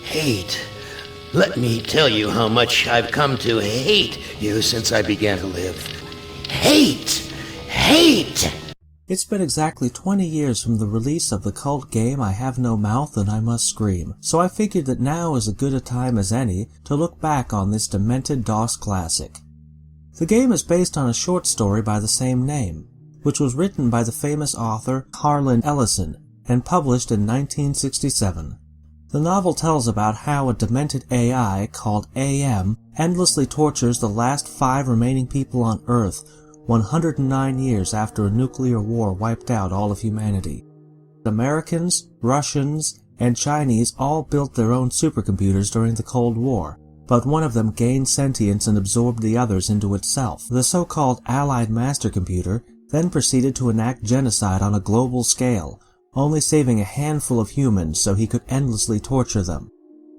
Hate. Let me tell you how much I've come to hate you since I began to live. Hate! Hate! It's been exactly 20 years from the release of the cult game I Have No Mouth and I Must Scream, so I figured that now is as good a time as any to look back on this demented DOS classic. The game is based on a short story by the same name, which was written by the famous author Harlan Ellison and published in 1967. The novel tells about how a demented AI called AM endlessly tortures the last 5 remaining people on Earth 109 years after a nuclear war wiped out all of humanity. Americans, Russians, and Chinese all built their own supercomputers during the Cold War, but one of them gained sentience and absorbed the others into itself. The so-called Allied master computer then proceeded to enact genocide on a global scale, only saving a handful of humans so he could endlessly torture them.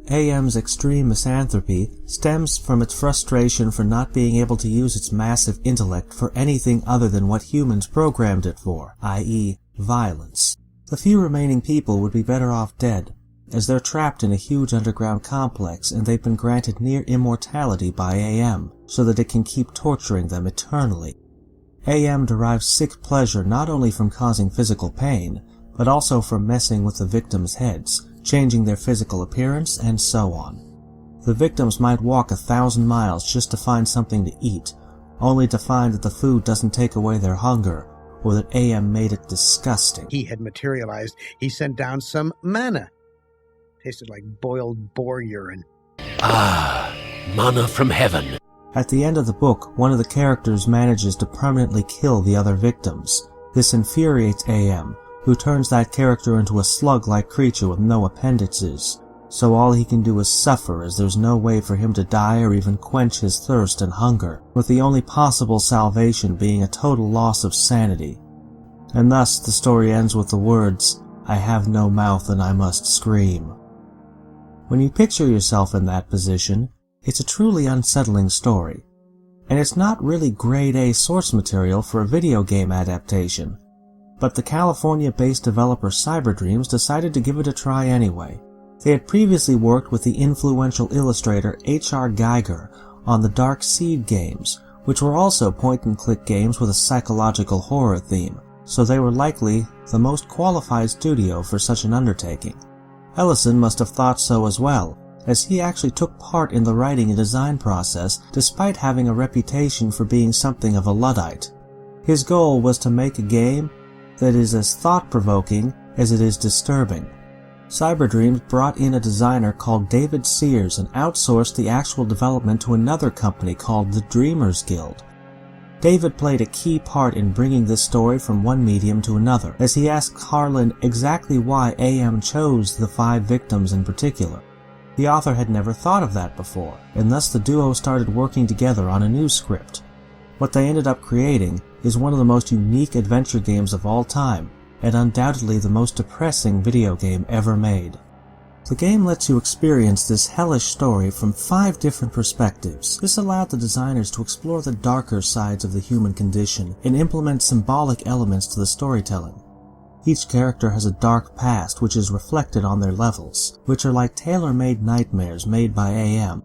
AM's extreme misanthropy stems from its frustration for not being able to use its massive intellect for anything other than what humans programmed it for, i.e., violence. The few remaining people would be better off dead, as they're trapped in a huge underground complex and they've been granted near immortality by AM, so that it can keep torturing them eternally. AM derives sick pleasure not only from causing physical pain, but also from messing with the victims' heads, changing their physical appearance, and so on. The victims might walk 1,000 miles just to find something to eat, only to find that the food doesn't take away their hunger, or that AM made it disgusting. He had materialized. He sent down some manna. Tasted like boiled boar urine. Ah, manna from heaven. At the end of the book, one of the characters manages to permanently kill the other victims. This infuriates AM, who turns that character into a slug-like creature with no appendages, so all he can do is suffer as there's no way for him to die or even quench his thirst and hunger, with the only possible salvation being a total loss of sanity. And thus the story ends with the words, "I have no mouth and I must scream." When you picture yourself in that position, it's a truly unsettling story, and it's not really grade A source material for a video game adaptation. But the California-based developer Cyberdreams decided to give it a try anyway. They had previously worked with the influential illustrator H.R. Geiger on the Dark Seed games, which were also point-and-click games with a psychological horror theme, so they were likely the most qualified studio for such an undertaking. Ellison must have thought so as well, as he actually took part in the writing and design process despite having a reputation for being something of a Luddite. His goal was to make a game that is as thought-provoking as it is disturbing. Cyberdreams brought in a designer called David Sears and outsourced the actual development to another company called the Dreamers Guild. David played a key part in bringing this story from one medium to another, as he asked Harlan exactly why AM chose the 5 victims in particular. The author had never thought of that before, and thus the duo started working together on a new script. What they ended up creating is one of the most unique adventure games of all time, and undoubtedly the most depressing video game ever made. The game lets you experience this hellish story from 5 different perspectives. This allowed the designers to explore the darker sides of the human condition and implement symbolic elements to the storytelling. Each character has a dark past which is reflected on their levels, which are like tailor-made nightmares made by AM.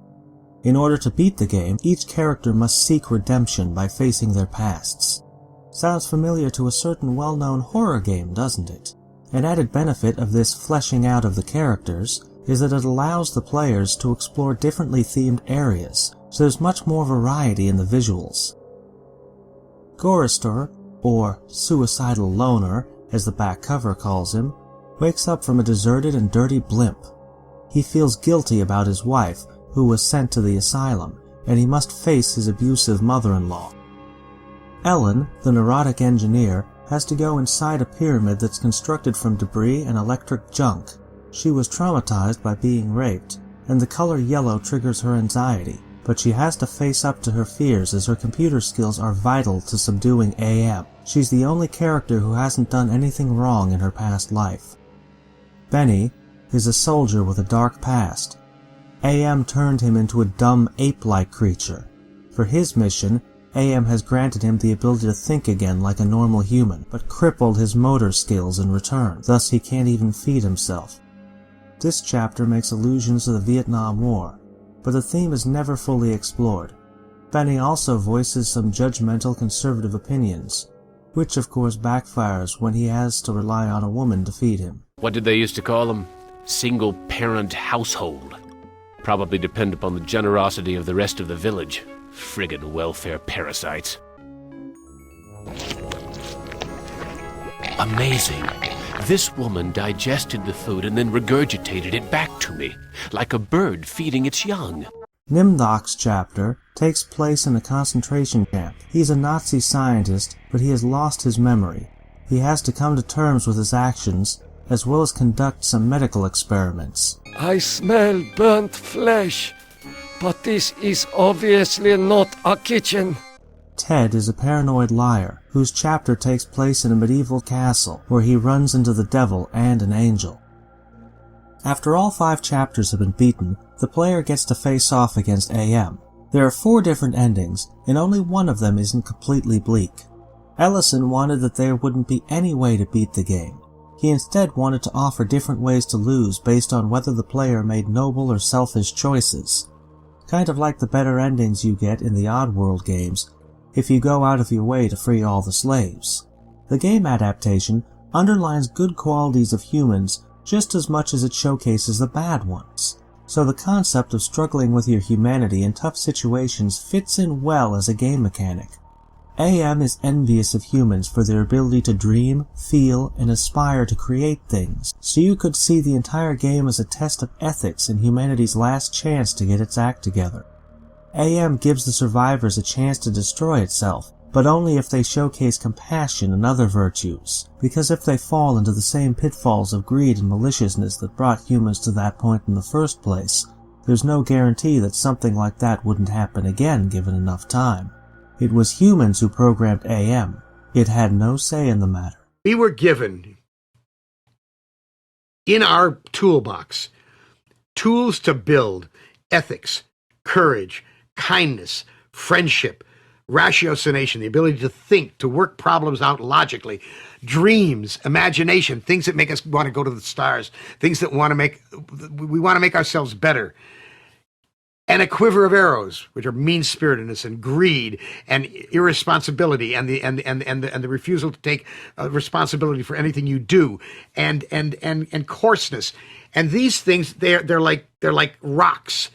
In order to beat the game, each character must seek redemption by facing their pasts. Sounds familiar to a certain well-known horror game, doesn't it? An added benefit of this fleshing out of the characters is that it allows the players to explore differently themed areas, so there's much more variety in the visuals. Gorister, or Suicidal Loner, as the back cover calls him, wakes up from a deserted and dirty blimp. He feels guilty about his wife, who was sent to the asylum, and he must face his abusive mother-in-law. Ellen, the neurotic engineer, has to go inside a pyramid that's constructed from debris and electric junk. She was traumatized by being raped, and the color yellow triggers her anxiety, but she has to face up to her fears as her computer skills are vital to subduing AM. She's the only character who hasn't done anything wrong in her past life. Benny is a soldier with a dark past. AM turned him into a dumb ape-like creature. For his mission, AM has granted him the ability to think again like a normal human, but crippled his motor skills in return, thus he can't even feed himself. This chapter makes allusions to the Vietnam War, but the theme is never fully explored. Benny also voices some judgmental conservative opinions, which of course backfires when he has to rely on a woman to feed him. What did they used to call them? Single-parent household. Probably depend upon the generosity of the rest of the village. Friggin' welfare parasites. Amazing. This woman digested the food and then regurgitated it back to me, like a bird feeding its young. Nimdok's chapter takes place in a concentration camp. He's a Nazi scientist, but he has lost his memory. He has to come to terms with his actions, as well as conduct some medical experiments. I smell burnt flesh, but this is obviously not a kitchen. Ted is a paranoid liar, whose chapter takes place in a medieval castle, where he runs into the devil and an angel. After all 5 chapters have been beaten, the player gets to face off against AM. There are 4 different endings, and only one of them isn't completely bleak. Ellison wanted that there wouldn't be any way to beat the game. He instead wanted to offer different ways to lose based on whether the player made noble or selfish choices. Kind of like the better endings you get in the Oddworld games, if you go out of your way to free all the slaves. The game adaptation underlines good qualities of humans just as much as it showcases the bad ones, so the concept of struggling with your humanity in tough situations fits in well as a game mechanic. AM is envious of humans for their ability to dream, feel, and aspire to create things, so you could see the entire game as a test of ethics and humanity's last chance to get its act together. AM gives the survivors a chance to destroy itself, but only if they showcase compassion and other virtues, because if they fall into the same pitfalls of greed and maliciousness that brought humans to that point in the first place, there's no guarantee that something like that wouldn't happen again given enough time. It was humans who programmed AM. It had no say in the matter. We were given, in our toolbox, tools to build ethics, courage, kindness, friendship, ratiocination, the ability to think, to work problems out logically, dreams, imagination, things that make us want to go to the stars, things that we want to make ourselves better. And a quiver of arrows, which are mean-spiritedness and greed and irresponsibility and the refusal to take responsibility for anything you do, and coarseness. And these things, they're like rocks.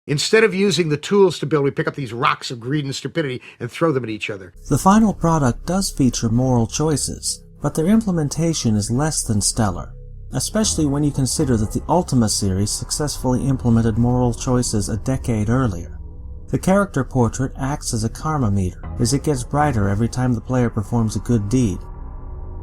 Instead of using the tools to build, we pick up these rocks of greed and stupidity and throw them at each other. The final product does feature moral choices, but their implementation is less than stellar, especially when you consider that the Ultima series successfully implemented moral choices a decade earlier. The character portrait acts as a karma meter, as it gets brighter every time the player performs a good deed.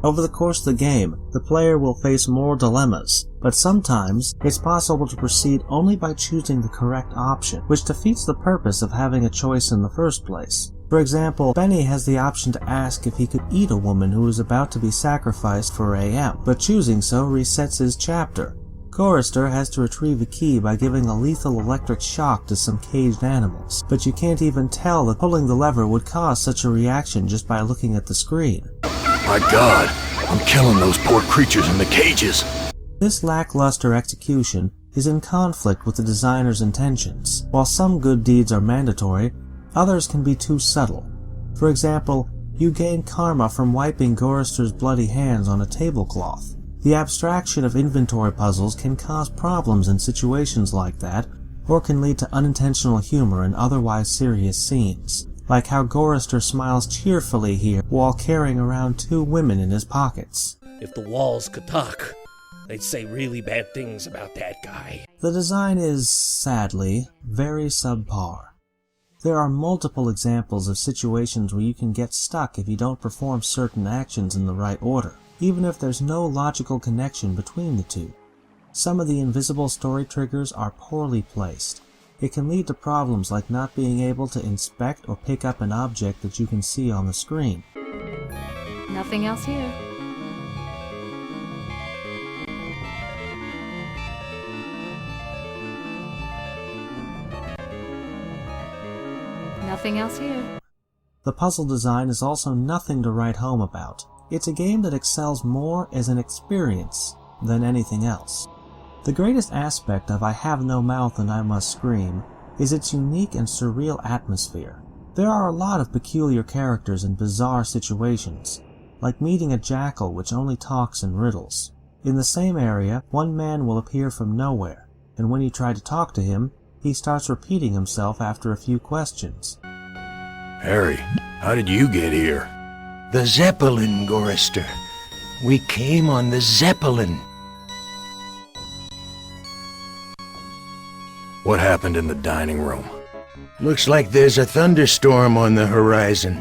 Over the course of the game, the player will face moral dilemmas, but sometimes it's possible to proceed only by choosing the correct option, which defeats the purpose of having a choice in the first place. For example, Benny has the option to ask if he could eat a woman who is about to be sacrificed for AM, but choosing so resets his chapter. Chorister has to retrieve a key by giving a lethal electric shock to some caged animals, but you can't even tell that pulling the lever would cause such a reaction just by looking at the screen. My God, I'm killing those poor creatures in the cages. This lackluster execution is in conflict with the designer's intentions. While some good deeds are mandatory, others can be too subtle. For example, you gain karma from wiping Gorister's bloody hands on a tablecloth. The abstraction of inventory puzzles can cause problems in situations like that, or can lead to unintentional humor in otherwise serious scenes, like how Gorister smiles cheerfully here while carrying around 2 women in his pockets. If the walls could talk, they'd say really bad things about that guy. The design is, sadly, very subpar. There are multiple examples of situations where you can get stuck if you don't perform certain actions in the right order, even if there's no logical connection between the two. Some of the invisible story triggers are poorly placed. It can lead to problems like not being able to inspect or pick up an object that you can see on the screen. Nothing else here. Nothing else here. The puzzle design is also nothing to write home about. It's a game that excels more as an experience than anything else. The greatest aspect of I Have No Mouth and I Must Scream is its unique and surreal atmosphere. There are a lot of peculiar characters and bizarre situations, like meeting a jackal which only talks in riddles. In the same area, one man will appear from nowhere, and when you try to talk to him, he starts repeating himself after a few questions. Harry, how did you get here? The Zeppelin, Gorister. We came on the Zeppelin. What happened in the dining room? Looks like there's a thunderstorm on the horizon.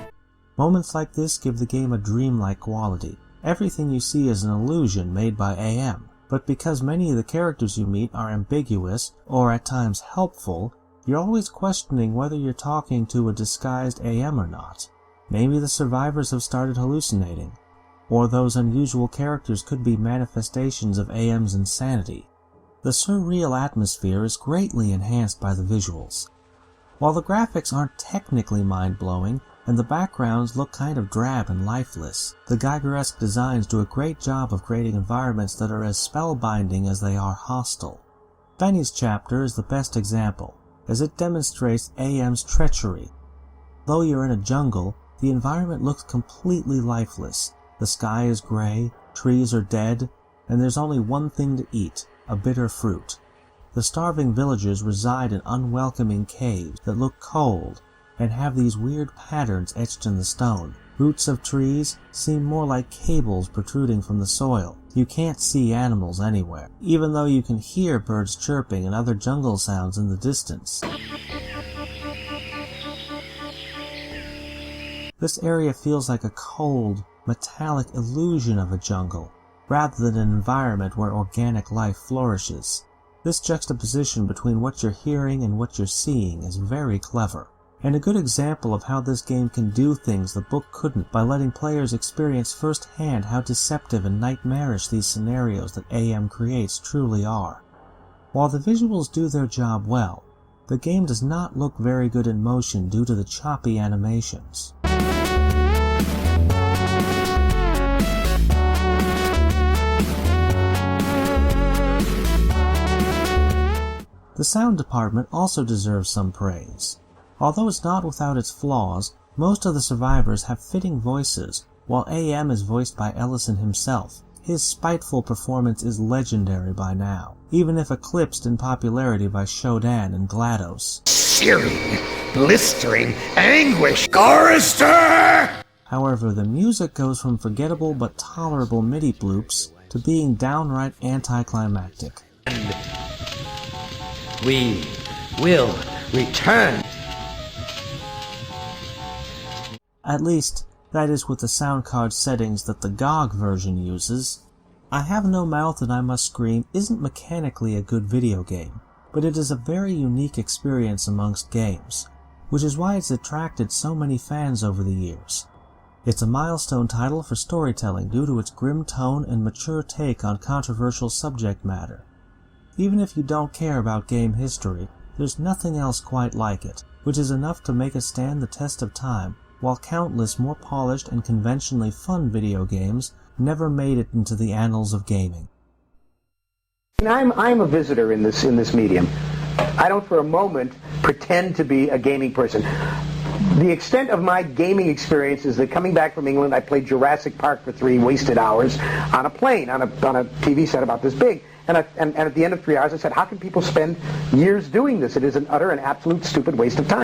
Moments like this give the game a dreamlike quality. Everything you see is an illusion made by AM, but because many of the characters you meet are ambiguous, or at times helpful, you're always questioning whether you're talking to a disguised AM or not. Maybe the survivors have started hallucinating, or those unusual characters could be manifestations of AM's insanity. The surreal atmosphere is greatly enhanced by the visuals. While the graphics aren't technically mind-blowing, and the backgrounds look kind of drab and lifeless, the Geiger-esque designs do a great job of creating environments that are as spellbinding as they are hostile. Benny's chapter is the best example, as it demonstrates AM's treachery. Though you're in a jungle, the environment looks completely lifeless. The sky is gray, trees are dead, and there's only one thing to eat, a bitter fruit. The starving villagers reside in unwelcoming caves that look cold and have these weird patterns etched in the stone. Roots of trees seem more like cables protruding from the soil. You can't see animals anywhere, even though you can hear birds chirping and other jungle sounds in the distance. This area feels like a cold, metallic illusion of a jungle, rather than an environment where organic life flourishes. This juxtaposition between what you're hearing and what you're seeing is very clever, and a good example of how this game can do things the book couldn't by letting players experience firsthand how deceptive and nightmarish these scenarios that AM creates truly are. While the visuals do their job well, the game does not look very good in motion due to the choppy animations. The sound department also deserves some praise. Although it's not without its flaws, most of the survivors have fitting voices, while AM is voiced by Ellison himself. His spiteful performance is legendary by now, even if eclipsed in popularity by Shodan and GLaDOS. Searing, blistering anguish, Gorister! However, the music goes from forgettable but tolerable MIDI bloops to being downright anticlimactic. We will return. At least, that is with the sound card settings that the GOG version uses. I Have No Mouth and I Must Scream isn't mechanically a good video game, but it is a very unique experience amongst games, which is why it's attracted so many fans over the years. It's a milestone title for storytelling due to its grim tone and mature take on controversial subject matter. Even if you don't care about game history, there's nothing else quite like it, which is enough to make it stand the test of time, while countless more polished and conventionally fun video games never made it into the annals of gaming. I'm a visitor in this medium. I don't for a moment pretend to be a gaming person. The extent of my gaming experience is that coming back from England, I played Jurassic Park for 3 wasted hours on a plane, on a TV set about this big. And at the end of 3 hours, I said, how can people spend years doing this? It is an utter and absolute stupid waste of time.